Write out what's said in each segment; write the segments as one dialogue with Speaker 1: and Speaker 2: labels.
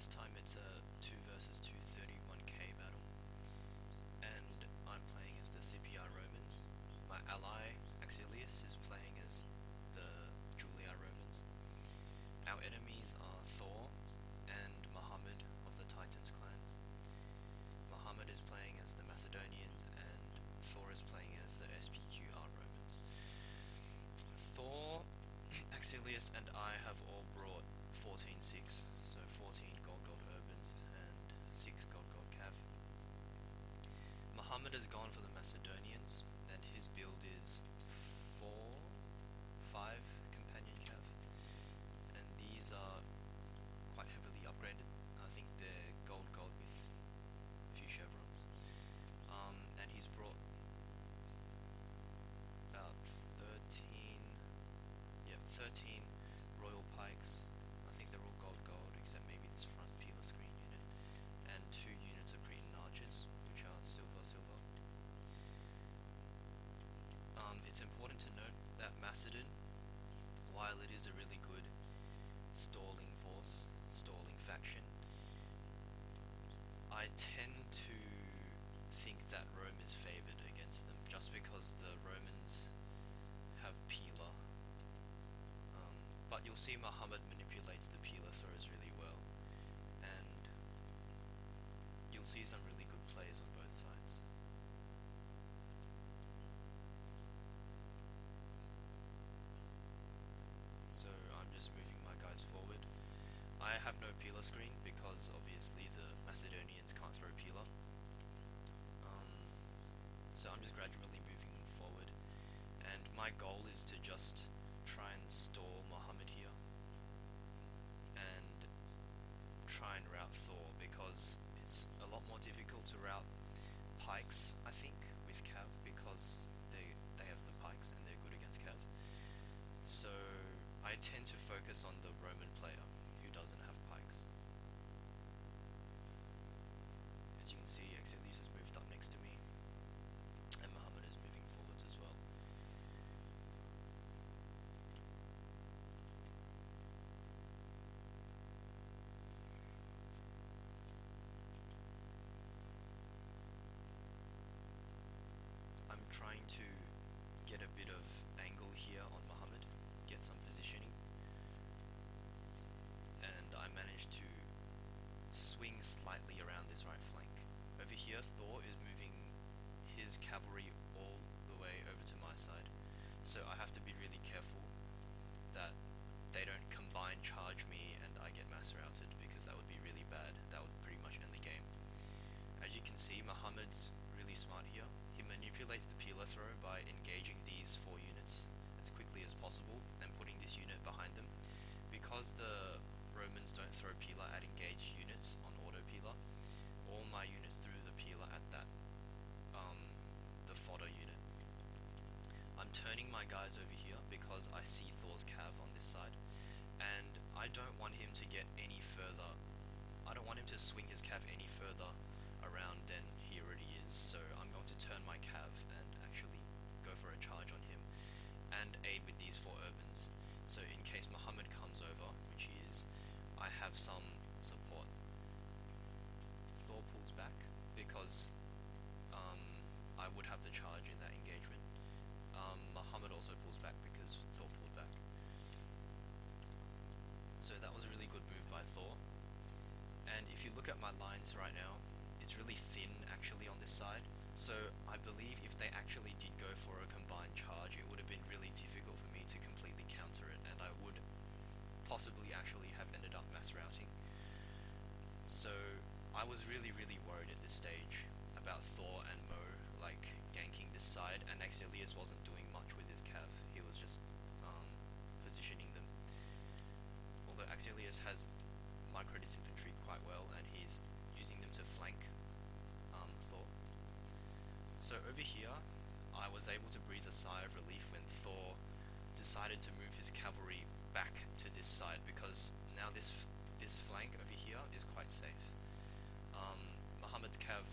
Speaker 1: time it's a 2 versus 2 31k battle, and I'm playing as the Scipii Romans. My ally, Axileas, is playing as the Julii Romans. Our enemies are Thor and Mohamed of the Titans clan. Mohamed is playing as the Macedonians, and Thor is playing as the SPQR Romans. Thor, Axileas, and I have all brought 14-6, so 14 gold urbans and 6 gold cav. Mohamed has gone for the Macedonians, and his build is 5 companion cav, and these are quite heavily upgraded. I think they're gold with a few chevrons. And he's brought about 13 royal pikes. I think they're all gold, except maybe this front peeler screen unit, and 2 units of Cretan archers, which are silver. It's important to note that Macedon, while it is a really good stalling force, stalling faction, I tend to think that Rome is favoured against them, just because the Romans have peeler. But you'll see Mohamed manipulates the peeler throws really well, and you'll see some really good plays on both sides. So I'm just moving my guys forward. I have no peeler screen because obviously the Macedonians can't throw peeler. So I'm just gradually moving them forward, and my goal is to just try and stall Mohamed here and try and route Thor, because it's a lot more difficult to route pikes, I think, with cav, because they have the pikes and they're good against cav. So I tend to focus on the Roman player who doesn't have pikes. As you can see, Axileas has moved up next to me, and Mohamed is moving forwards as well. I'm trying to get a bit of angle here on Mohamed, get some positioning, and I managed to swing slightly around this right flank. Over here, Thor is moving his cavalry all the way over to my side, so I have to be really careful that they don't combine charge me and I get mass routed, because that would be really bad. That would pretty much end the game. As you can see, Mohamed's really smart here. He manipulates the peeler throw by engaging these 4 units as quickly as possible and putting this unit behind them. Because the Romans don't throw peeler at engaged units on auto peeler, all my units threw the peeler at that the fodder unit. I'm turning my guys over here because I see Thor's cav on this side, and I don't want him to get any further. I don't want him to swing his cav any further around than he already is, so I'm going to turn my cav and actually go for a charge on him and aid with these 4 urbans. So in case Mohamed comes over, which he is, I have some support. Thor pulls back because I would have the charge in that engagement. Mohamed also pulls back because Thor pulled back. So that was a really good move by Thor. And if you look at my lines right now, it's really thin actually on this side. So I believe if they actually did go for a combined charge, it would have been really difficult for me to completely counter it, and I would possibly actually have ended up mass routing. So I was really worried at this stage about Thor and Mo like ganking this side, and Axileas wasn't doing much with his cav. He was just positioning them. Although Axileas has microed his infantry quite well, and he's using them to flank Thor. So over here, I was able to breathe a sigh of relief when Thor decided to move his cavalry back to this side, because now this flank over here is quite safe. Mohamed's cav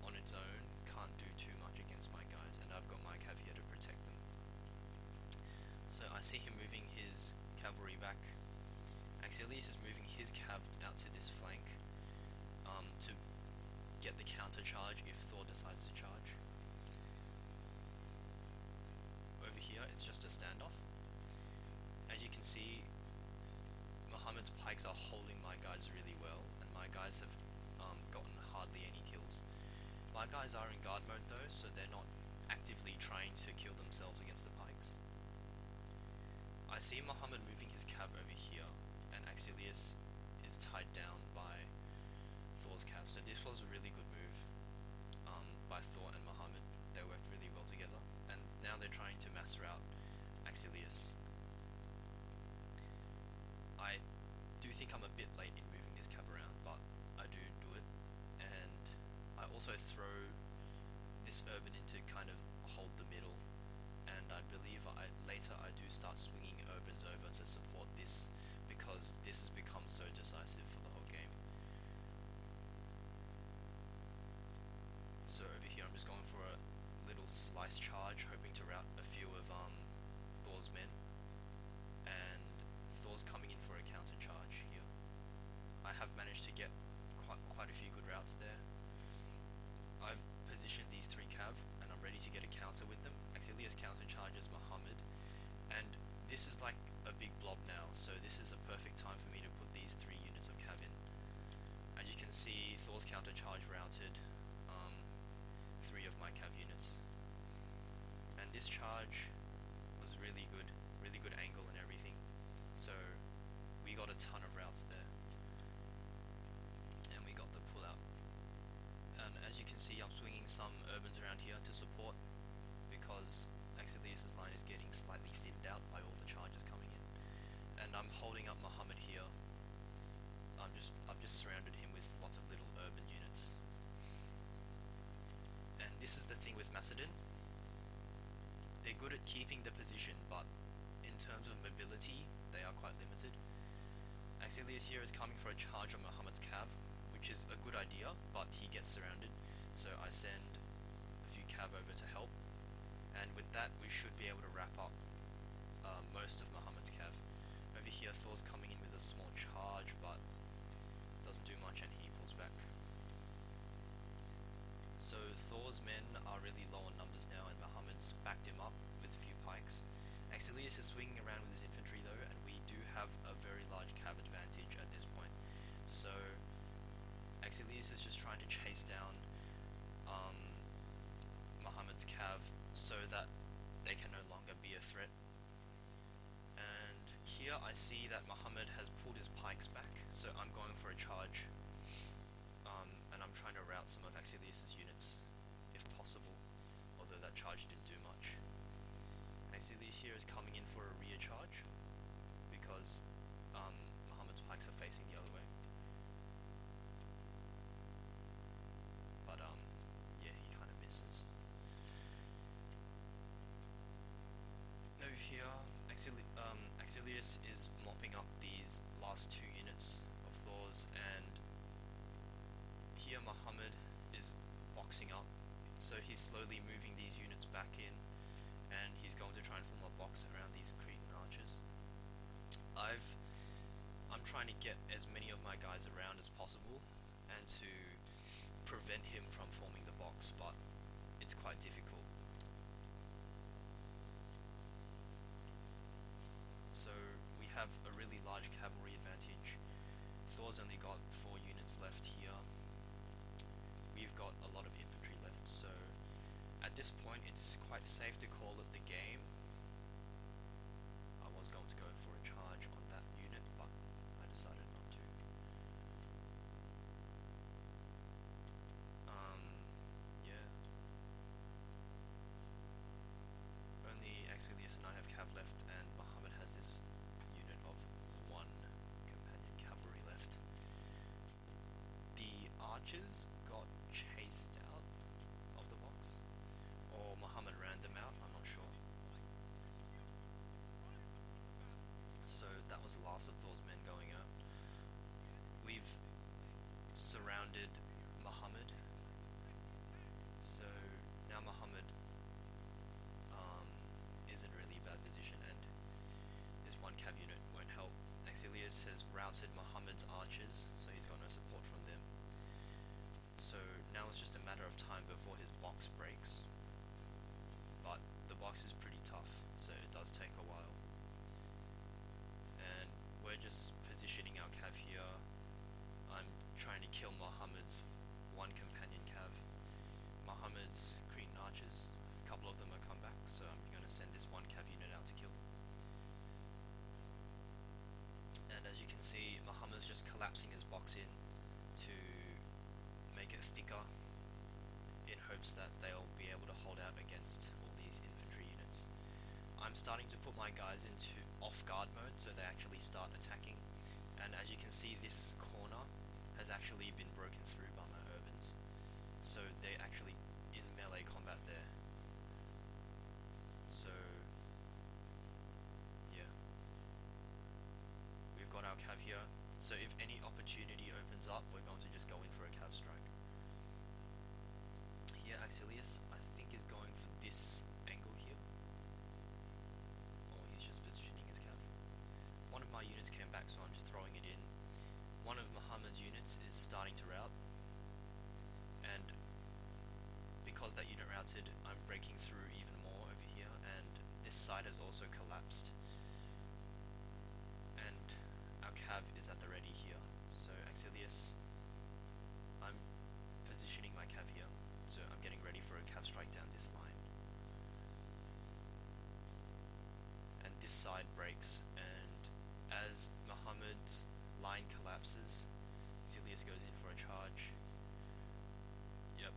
Speaker 1: on its own can't do too much against my guys, and I've got my cav here to protect them. So I see him moving his cavalry back. Axileas is moving his cav out to this flank to get the counter charge if Thor decides to charge. Over here it's just a standoff. As you can see, Mohammed's pikes are holding my guys really well, and my guys have gotten hardly any kills. My guys are in guard mode though, so they're not actively trying to kill themselves against the pikes. I see Mohammed moving his cav over here, and Axileas is tied down by Thor's cav. So this was a really good move by Thor and Mohammed. They worked really well together, and now they're trying to mass rout Axileas. I do think I'm a bit late in moving this cav around, but I do it, and I also throw this urban in to kind of hold the middle, and I believe later I do start swinging urbans over to support this, because this has become so decisive for the whole game. So over here I'm just going for a little slice charge, hoping to rout a few of Thor's men, and Thor's coming in for a counter charge here. I have managed to get quite a few good routes there. I've positioned these 3 cav, and I'm ready to get a counter with them. Axileas counter charges Mohammed, and this is like a big blob now, so this is a perfect time for me to put these 3 units of cav in. As you can see, Thor's counter charge routed 3 of my cav units, and this charge was really good angle and everything, so we got a ton of routes there, and we got the pull out. And as you can see, I'm swinging some urbans around here to support, because Axileas' line is getting slightly thinned out by all the charges coming in, and I'm holding up Mohammed here. I've just surrounded him with lots of little urban units. And this is the thing with Macedon. They're good at keeping the position, but in terms of mobility, they are quite limited. Axileas here is coming for a charge on Mohammed's cav, which is a good idea, but he gets surrounded, so I send a few cav over to help, and with that we should be able to wrap up most of Mohammed's cav. Over here Thor's coming in with a small charge, but doesn't do much and he pulls back. So Thor's men are really low on numbers now, and Mohammed's backed him up with a few pikes. Axileas is swinging around with his infantry though, and we do have a very large cav advantage at this point. So Axileas is just trying to chase down Mohammed's cav so that they can no longer be a threat. And here I see that Mohammed has pulled his pikes back, so I'm going for a charge, and I'm trying to rout some of Axileas' units if possible, although that charge didn't do much. Axileas here is coming in for a rear charge, because Mohammed's pikes are facing the other way. But yeah, he kind of misses. Over here, Axileas is mopping up these last 2 units of Thor's, and here Mohammed is boxing up, so he's slowly moving these units back in, and he's going to try and form a box around these Cretan archers. I'm trying to get as many of my guys around as possible and to prevent him from forming the box, but it's quite difficult. So we have a really large cavalry advantage. Thor's only got 4 units left here. We've got a lot of infantry left, so at this point it's quite safe to call it the game. I was going to go for a charge on that unit, but I decided not to. Yeah. Only Axileas and I have cav left, and Mohammed has this unit of 1 companion cavalry left. The archers got chased out of the box, or Mohammed ran them out, I'm not sure. So that was the last of Thor's men going out. We've surrounded Mohammed, so now Mohammed is in a really bad position, and this 1 cav unit won't help Axileas has routed Mohammed's archers, so he's got no support from them. So now it's just a matter of time before his box breaks. But the box is pretty tough, so it does take a while. And we're just positioning our cav here. I'm trying to kill Mohammed's one companion cav. Mohammed's Cretan archers, a couple of them are come back, so I'm going to send this one cav unit out to kill them. And as you can see, Mohammed's just collapsing his box in to make it thicker in hopes that they'll be able to hold out against all these infantry units. I'm starting to put my guys into off-guard mode so they actually start attacking, and as you can see, this corner has actually been broken through by my urbans, so they're actually in melee combat there. So yeah, we've got our cav here, so if any opportunity opens up, we're going to just go in for a cav strike. Here Axileas, I think, is going for this angle here. Or he's just positioning his cav. One of my units came back, so I'm just throwing it in. One of Mohammed's units is starting to rout. And because that unit routed, I'm breaking through even more over here, and this side has also collapsed. And our cav is at the ready here. So Axileas, I'm positioning my cav here. So I'm getting ready for a cav strike down this line. And this side breaks, and as Mohammed's line collapses, Axileas goes in for a charge. Yep,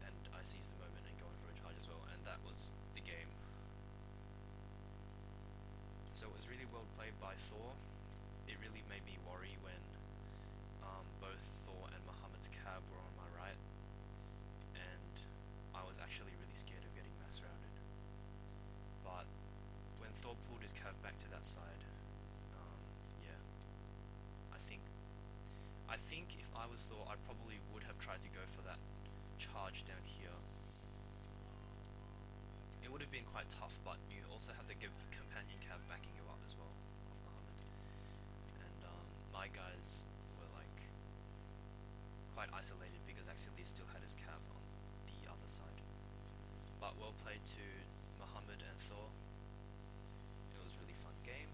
Speaker 1: and I seize the moment and go in for a charge as well, and that was the game. So it was really well played by Thor. It really made me worry when both Thor and Mohammed's cav were on my right, and I was actually really scared of getting mass routed. But when Thor pulled his cav back to that side, yeah, I think if I was Thor, I probably would have tried to go for that charge down here. It would have been quite tough, but you also have the companion cav backing you up as well, of Mohammed. And my guys were like quite isolated because Axileas still had his cav on the other side. But well played to Mohammed and Thor. It was a really fun game.